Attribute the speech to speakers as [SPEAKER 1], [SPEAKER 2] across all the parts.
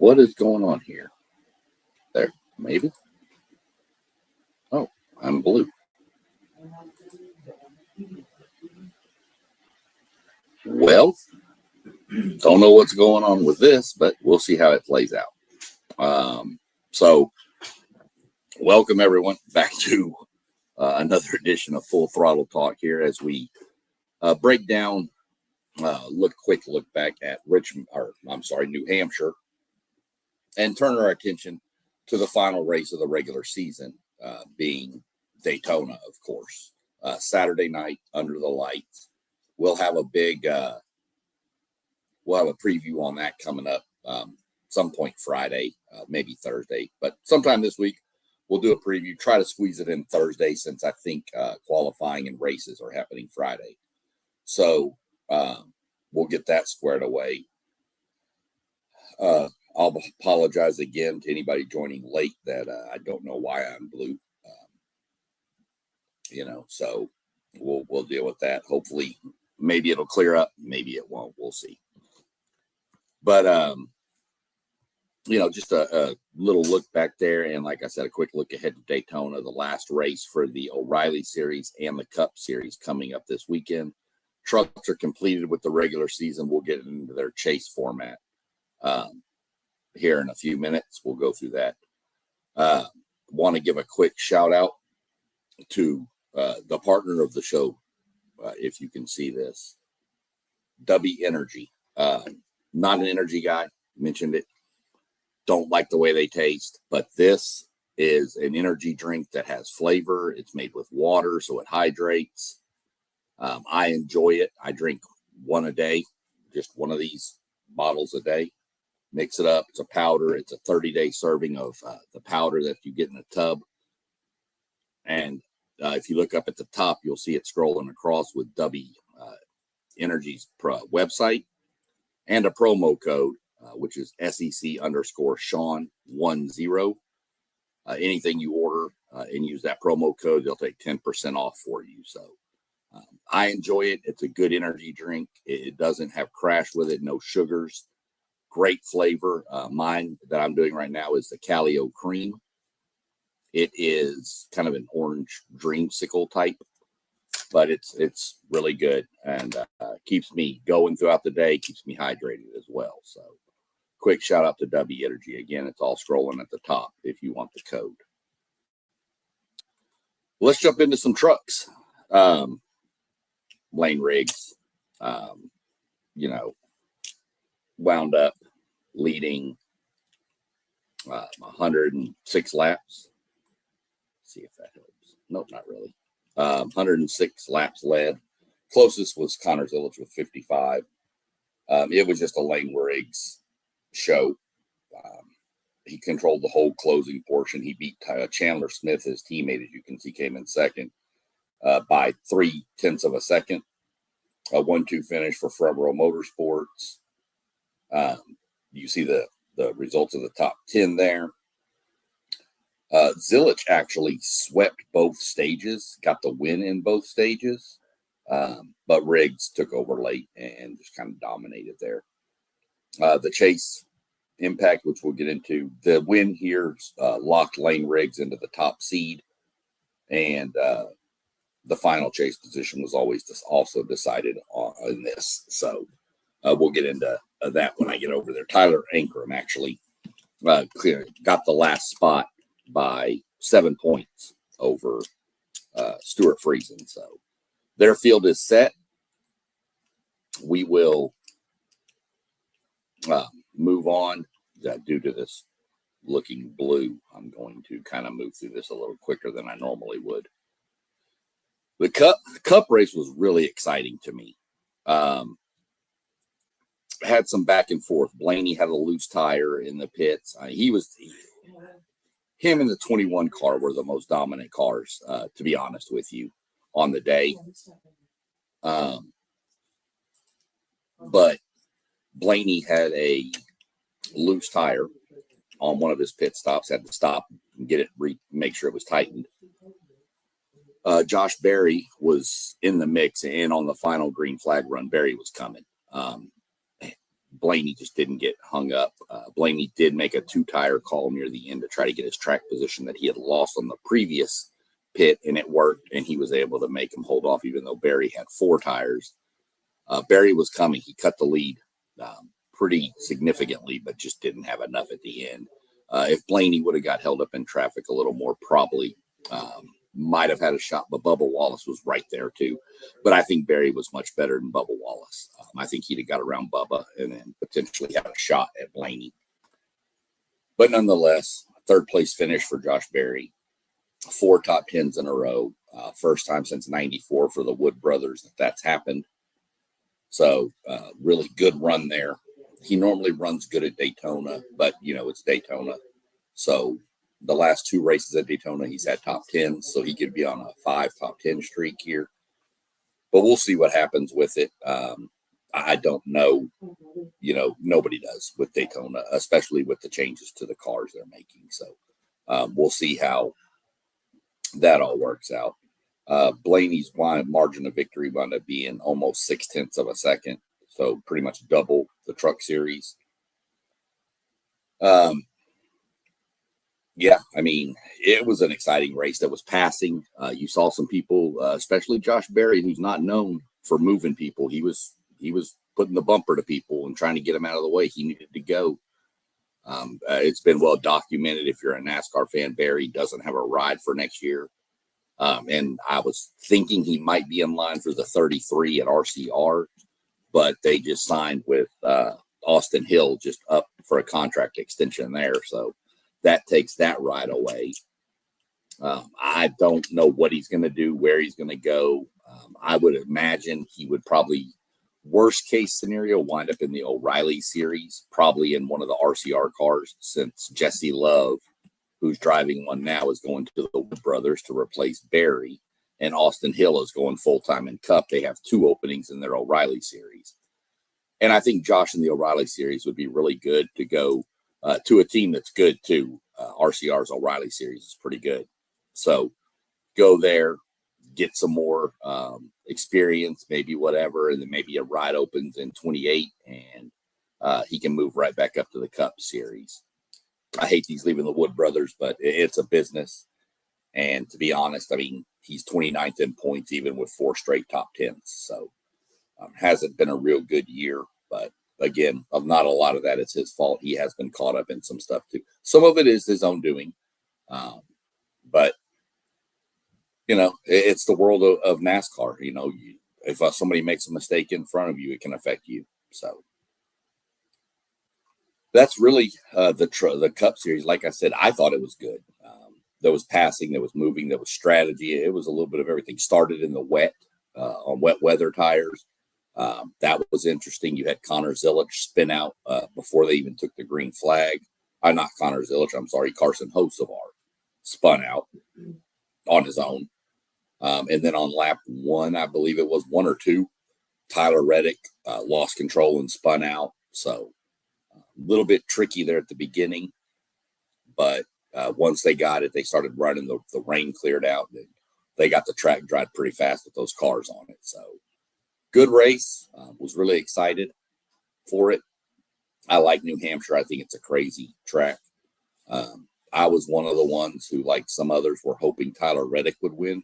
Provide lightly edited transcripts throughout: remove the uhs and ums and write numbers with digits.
[SPEAKER 1] What is going on here? There, maybe. Oh, I'm blue. Well, don't know what's going on with this, but we'll see how it plays out. So welcome everyone back to another edition of Full Throttle Talk here as we break down, quick look back at New Hampshire, and turn our attention to the final race of the regular season, being Daytona, of course. Saturday night under the lights. We'll have a big, we'll have a preview on that coming up some point Friday, maybe Thursday, but sometime this week we'll do a preview. Try to squeeze it in Thursday since I think qualifying and races are happening Friday. So we'll get that squared away. I'll apologize again to anybody joining late that I don't know why I'm blue. So we'll deal with that. Hopefully, maybe it'll clear up. Maybe it won't. We'll see. But, just a little look back there. And like I said, a quick look ahead to Daytona, the last race for the O'Reilly Series and the Cup Series coming up this weekend. Trucks are completed with the regular season. We'll get into their chase format here in a few minutes. We'll go through that. Want to give a quick shout out to the partner of the show, if you can see this, W Energy. Not an energy guy, mentioned it. Don't like the way they taste, but this is an energy drink that has flavor. It's made with water, so it hydrates. I enjoy it. I drink one a day, just one of these bottles a day. Mix it up. It's a powder. It's a 30-day serving of the powder that you get in a tub. And if you look up at the top, you'll see it scrolling across with W Energy's website and a promo code, which is SEC_Sean10. Anything you order and use that promo code, they'll take 10% off for you. So I enjoy it. It's a good energy drink. It doesn't have crash with it, no sugars. Great flavor. Mine that I'm doing right now is the Calio Cream. It is kind of an orange dreamsicle type, but it's really good and keeps me going throughout the day, keeps me hydrated as well. So quick shout out to W Energy. Again, it's all scrolling at the top if you want the code. Let's jump into some trucks. Lane Riggs, wound up leading 106 laps. Let's see if that helps. Nope, not really. 106 laps led. Closest was Connor Zillage with 55. It was just a Lane Riggs show. He controlled the whole closing portion. He beat Chandler Smith, his teammate, as you can see, came in second by 0.3 of a second. A 1-2 finish for Forever Motorsports. You see the results of the top 10 there. Zillage actually swept both stages, got the win in both stages, but Riggs took over late and just kind of dominated there. The chase impact, which we'll get into, the win here locked Lane Riggs into the top seed, and the final chase position was also decided in this. So we'll get into that when I get over there. Tyler Ankrum actually got the last spot by 7 points over Stuart Friesen. So their field is set. We will move on due to this looking blue. I'm going to kind of move through this a little quicker than I normally would. The cup race was really exciting to me. Had some back and forth. Blaney had a loose tire in the pits. Him and the 21 car were the most dominant cars, to be honest with you, on the day. But Blaney had a loose tire on one of his pit stops, had to stop and get it, make sure it was tightened. Josh Berry was in the mix, and on the final green flag run, Berry was coming. Blaney just didn't get hung up. Blaney did make a 2-tire call near the end to try to get his track position that he had lost on the previous pit, and it worked, and he was able to make him hold off even though Barry had 4 tires. Barry was coming. He cut the lead pretty significantly, but just didn't have enough at the end. If Blaney would have got held up in traffic a little more, probably might have had a shot, but Bubba Wallace was right there too. But I think Barry was much better than Bubba Wallace. I think he'd have got around Bubba and then potentially had a shot at Blaney. But nonetheless, 3rd place finish for Josh Berry. 4 top 10s in a row. First time since '94 for the Wood brothers that's happened. So really good run there. He normally runs good at Daytona, but, it's Daytona. So the last 2 races at Daytona, he's had top 10s, so he could be on a 5 top 10 streak here. But we'll see what happens with it. I don't know. Nobody does with Daytona, especially with the changes to the cars they're making. So we'll see how that all works out. Blaney's margin of victory wound up being almost 0.6 of a second. So pretty much double the Truck Series. Yeah, I mean, it was an exciting race that was passing. You saw some people, especially Josh Berry, who's not known for moving people. He was putting the bumper to people and trying to get them out of the way. He needed to go. It's been well documented. If you're a NASCAR fan, Berry doesn't have a ride for next year. And I was thinking he might be in line for the 33 at RCR, but they just signed with Austin Hill just up for a contract extension there. So that takes that right away. I don't know what he's going to do, where he's going to go. I would imagine he would probably, worst case scenario, wind up in the O'Reilly series, probably in one of the RCR cars, since Jesse Love, who's driving one now, is going to the Wood brothers to replace Barry, and Austin Hill is going full-time in Cup. They have 2 openings in their O'Reilly series. And I think Josh in the O'Reilly series would be really good to go to a team that's good too. RCR's O'Reilly series is pretty good. So go there, get some more experience, maybe whatever, and then maybe a ride opens in 28 and he can move right back up to the Cup series. I hate he's leaving the Wood brothers, but it's a business. And to be honest, I mean, he's 29th in points, even with 4 straight top 10s. So hasn't been a real good year, but again, not a lot of that is his fault. He has been caught up in some stuff too. Some of it is his own doing. But it's the world of NASCAR. If somebody makes a mistake in front of you, it can affect you. So that's really the Cup series. Like I said, I thought it was good. There was passing, there was moving, there was strategy. It was a little bit of everything. Started in the wet, on wet weather tires. That was interesting. You had Connor Zilisch spin out before they even took the green flag. Not Connor Zilisch, I'm sorry, Carson Hocevar spun out on his own. And then on lap 1, I believe it was 1 or 2, Tyler Reddick lost control and spun out. So a little bit tricky there at the beginning. But once they got it, they started running. The rain cleared out. And they got the track dried pretty fast with those cars on it. So good race. Was really excited for it. I like New Hampshire. I think it's a crazy track. I was one of the ones who, like some others, were hoping Tyler Reddick would win.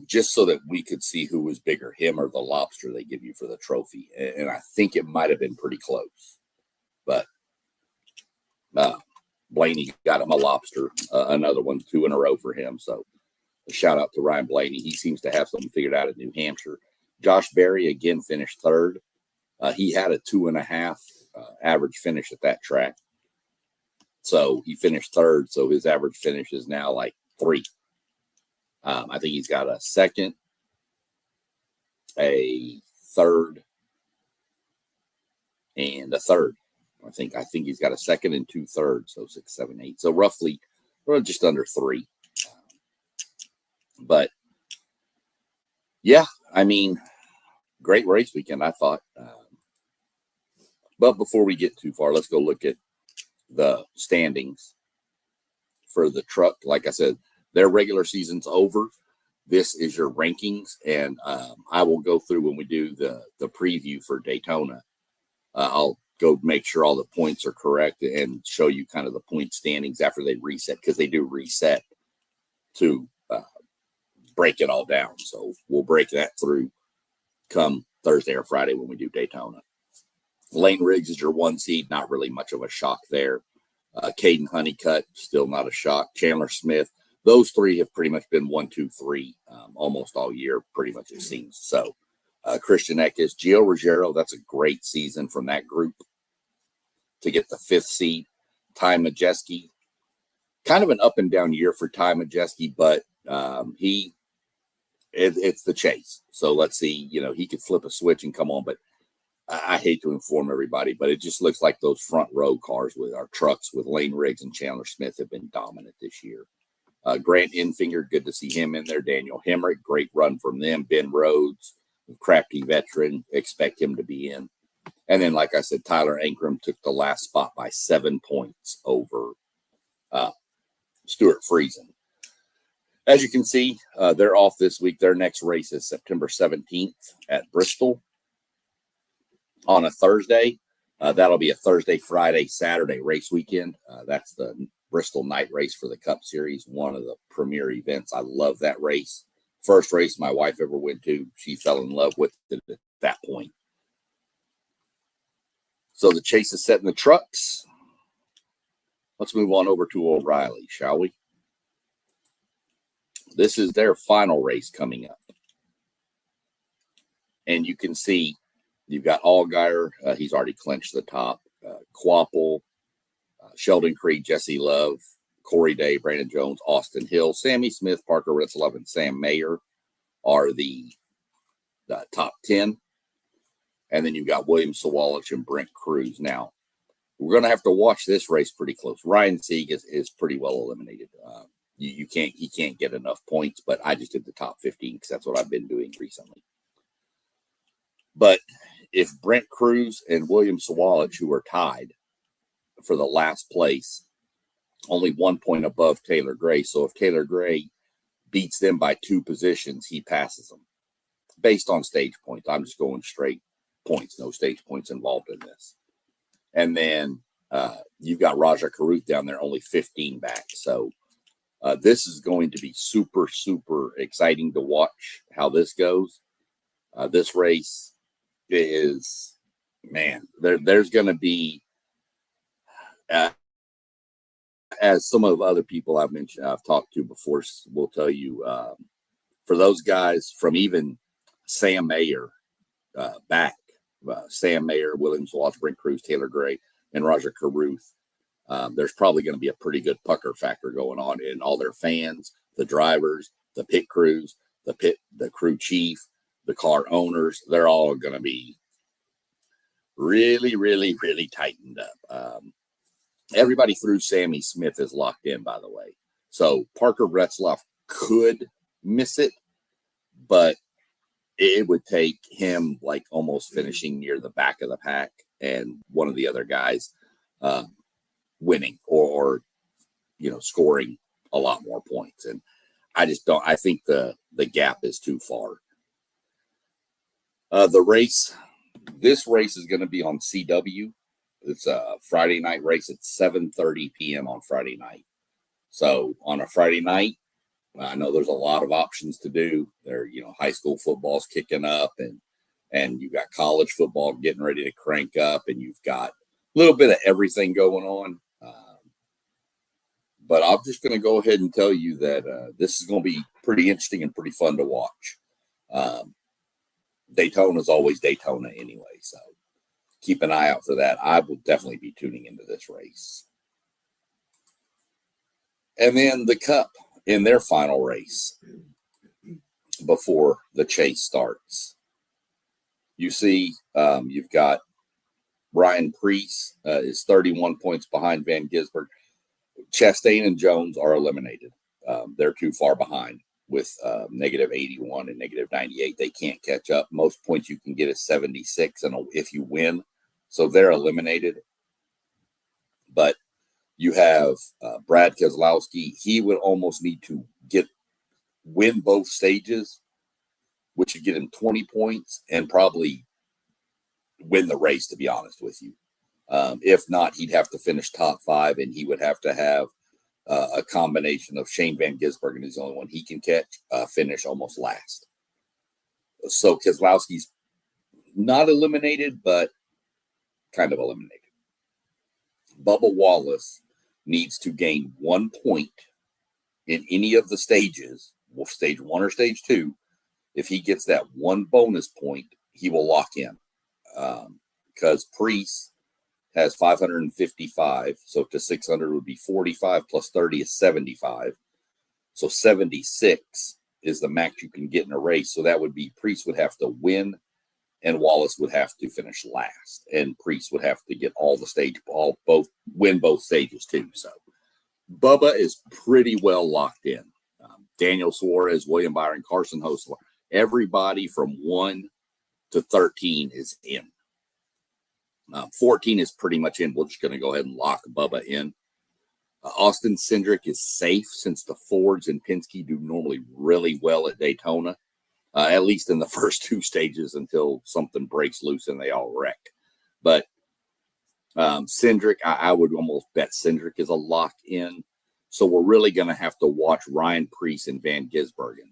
[SPEAKER 1] Just so that we could see who was bigger, him or the lobster they give you for the trophy. And I think it might have been pretty close. But Blaney got him a lobster, another one, 2 in a row for him. So a shout out to Ryan Blaney. He seems to have something figured out at New Hampshire. Josh Berry, again, finished 3rd. He had a 2.5 average finish at that track. So he finished 3rd. So his average finish is now like 3. I think he's got a 2nd, a 3rd, and a 3rd. I think he's got a 2nd and 2 thirds, so 6, 7, 8. So roughly, just under 3. But yeah, I mean, great race weekend, I thought. But before we get too far, let's go look at the standings for the truck. Like I said, their regular season's over. This is your rankings, and I will go through when we do the preview for Daytona. I'll go make sure all the points are correct and show you kind of the point standings after they reset, because they do reset to break it all down. So we'll break that through come Thursday or Friday when we do Daytona. Lane Riggs is your 1 seed. Not really much of a shock there. Caden Honeycutt, still not a shock. Chandler Smith. Those three have pretty much been 1, 2, 3 almost all year, pretty much it seems. So Christian Eckes, Gio Ruggiero, that's a great season from that group to get the 5th seed. Ty Majeski, kind of an up and down year for Ty Majeski, but it's the chase. So let's see, he could flip a switch and come on, but I hate to inform everybody, but it just looks like those front row cars with our trucks with Lane Riggs and Chandler Smith have been dominant this year. Grant Infinger, good to see him in there. Daniel Hemrick, great run from them. Ben Rhodes, crafty veteran, expect him to be in. And then, like I said, Tyler Ankrum took the last spot by 7 points over Stuart Friesen. As you can see, they're off this week. Their next race is September 17th at Bristol on a Thursday. That'll be a Thursday, Friday, Saturday race weekend. That's the Bristol night race for the Cup Series, one of the premier events. I love that race. First race my wife ever went to. She fell in love with it at that point. So the chase is set in the trucks. Let's move on over to O'Reilly, shall we? This is their final race coming up. And you can see you've got Allgaier. He's already clinched the top. Quapple, Sheldon Creed, Jesse Love, Corey Day, Brandon Jones, Austin Hill, Sammy Smith, Parker Ritzlove, and Sam Mayer are the top 10. And then you've got William Sawalich and Brent Cruz. Now, we're going to have to watch this race pretty close. Ryan Sieg is pretty well eliminated. He can't get enough points, but I just did the top 15 because that's what I've been doing recently. But if Brent Cruz and William Sawalich, who are tied for the last place, only 1 point above Taylor Gray. So if Taylor Gray beats them by 2 positions, he passes them based on stage points. I'm just going straight points, no stage points involved in this. And then you've got Raja Karuth down there, only 15 back. So this is going to be super, super exciting to watch how this goes. This race is, man, there's going to be, as some of the other people I've talked to before will tell you, for those guys from even Sam Mayer back, Sam Mayer, William Sawalich, Brent Cruz, Taylor Gray, and Roger Caruth, there's probably going to be a pretty good pucker factor going on in all their fans, the drivers, the pit crews, the crew chief, the car owners. They're all going to be really, really, really tightened up. Everybody through Sammy Smith is locked in, by the way. So Parker Retzloff could miss it, but it would take him like almost finishing near the back of the pack and one of the other guys winning or scoring a lot more points. And I just don't. I think the gap is too far. This race is going to be on CW. It's a Friday night race at 7:30 p.m. on Friday night. So on a Friday night, I know there's a lot of options to do. There, high school football's kicking up, and you've got college football getting ready to crank up, and you've got a little bit of everything going on. But I'm just going to go ahead and tell you that this is going to be pretty interesting and pretty fun to watch. Daytona is always Daytona anyway, so keep an eye out for that. I will definitely be tuning into this race. And then the Cup in their final race before the chase starts. You see, you've got Ryan Preece is 31 points behind Van Gisbergen. Chastain and Jones are eliminated. They're too far behind with negative 81 and negative 98. They can't catch up. Most points you can get is 76 and if you win. So they're eliminated. But you have Brad Keselowski. He would almost need to win both stages, which would get him 20 points and probably win the race, to be honest with you. If not, he'd have to finish top 5, and he would have to have a combination of Shane Van Gisbergen is the only one he can catch, finish almost last. So Keselowski's not eliminated, but kind of eliminated. Bubba Wallace needs to gain 1 point in any of the stages, stage 1 or stage 2. If he gets that 1 bonus point, he will lock in. Because Priest has 555, so to 600 would be 45 plus 30 is 75. So 76 is the max you can get in a race. So that would be Priest would have to win, and Wallace would have to finish last, and Priest would have to get all the stage, win both stages too. So Bubba is pretty well locked in. Daniel Suarez, William Byron, Carson Hostler, everybody from 1 to 13 is in. 14 is pretty much in. We're just going to go ahead and lock Bubba in. Austin Cindric is safe since the Fords and Penske do normally really well at Daytona, at least in the first 2 stages until something breaks loose and they all wreck. But Cindric, I would almost bet Cindric is a lock in. So we're really going to have to watch Ryan Preece and Van Gisbergen.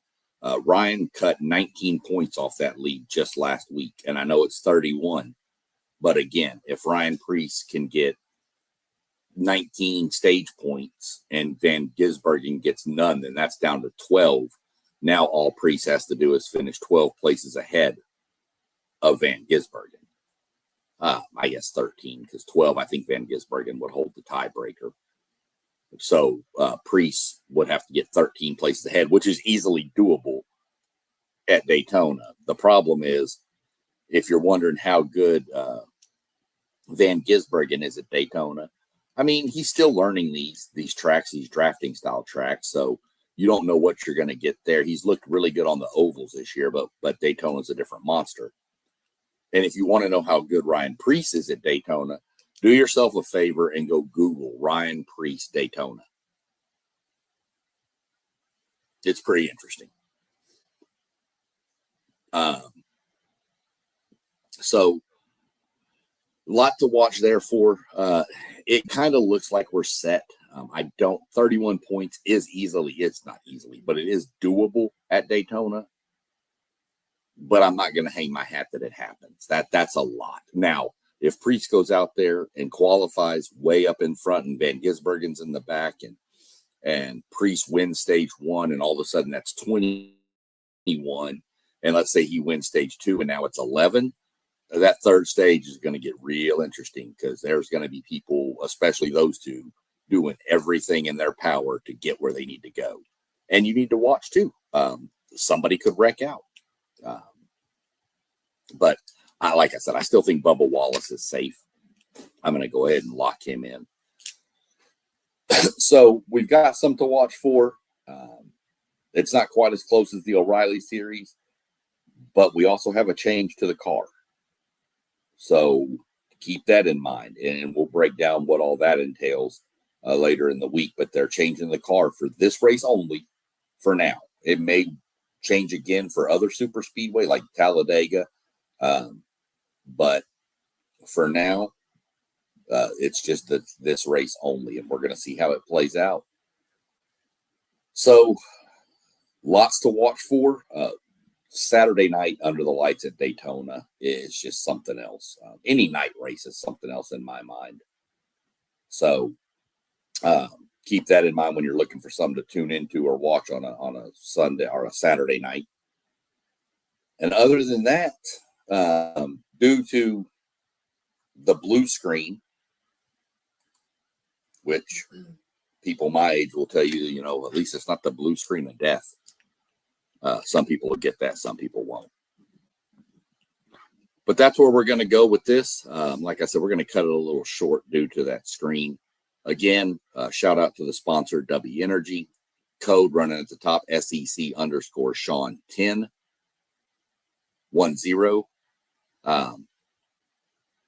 [SPEAKER 1] Ryan cut 19 points off that lead just last week, and I know it's 31. But again, if Ryan Preece can get 19 stage points and Van Gisbergen gets none, then that's down to 12. Now all Preece has to do is finish 12 places ahead of Van Gisbergen. I guess 13, because 12, I think Van Gisbergen would hold the tiebreaker. So Preece would have to get 13 places ahead, which is easily doable at Daytona. The problem is, if you're wondering how good Van Gisbergen is at Daytona, I mean, he's still learning these tracks, these drafting style tracks. So you don't know what you're going to get there. He's looked really good on the ovals this year, but Daytona's a different monster. And if you want to know how good Ryan Preece is at Daytona, do yourself a favor and go Google Ryan Preece Daytona. It's pretty interesting. So a lot to watch there for. It kind of looks like we're set. 31 points is it's not easily, but it is doable at Daytona. But I'm not going to hang my hat that it happens. That's a lot. Now, if Preece goes out there and qualifies way up in front and Van Gisbergen's in the back and Preece wins stage 1 and all of a sudden that's 21, and let's say he wins stage 2 and now it's 11, that third stage is going to get real interesting because there's going to be people, especially those two, doing everything in their power to get where they need to go. And you need to watch too. Somebody could wreck out. But like I said, I still think Bubba Wallace is safe. I'm going to go ahead and lock him in. So we've got some to watch for. It's not quite as close as the O'Reilly series, but we also have a change to the car. So keep that in mind, and we'll break down what all that entails later in the week. But they're changing the car for this race only for now. It may change again for other super speedway like Talladega. But for now, it's just this race only, and we're going to see how it plays out. So lots to watch for. Saturday night under the lights at Daytona is just something else. Any night race is something else in my mind. So keep that in mind when you're looking for something to tune into or watch on a Sunday or a Saturday night. And other than that, due to the blue screen, which people my age will tell you, at least it's not the blue screen of death. Some people will get that, some people won't. But that's where we're going to go with this. Like I said, we're going to cut it a little short due to that screen. Again, shout out to the sponsor, W Energy. Code running at the top, SEC_Sean 10.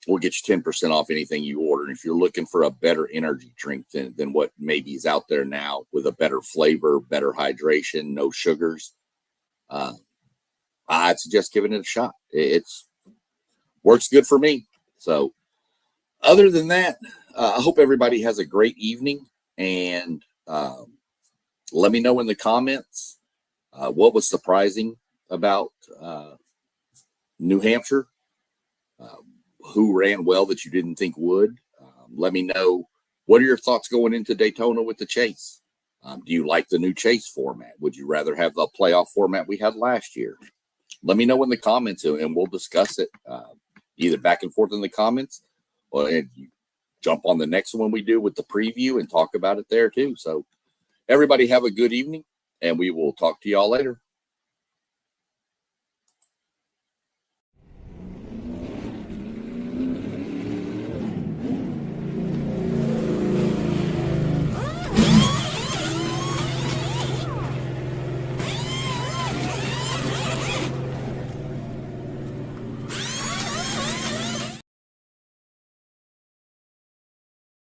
[SPEAKER 1] We'll get you 10% off anything you order. And if you're looking for a better energy drink than what maybe is out there now, with a better flavor, better hydration, no sugars, I'd suggest giving it a shot. It's works good for me. So other than that, I hope everybody has a great evening, and let me know in the comments what was surprising about New Hampshire, who ran well that you didn't think would. Let me know, what are your thoughts going into Daytona with the chase? Do you like the new chase format? Would you rather have the playoff format we had last year? Let me know in the comments, and we'll discuss it either back and forth in the comments, or you jump on the next one we do with the preview and talk about it there too. So everybody have a good evening, and we will talk to y'all later.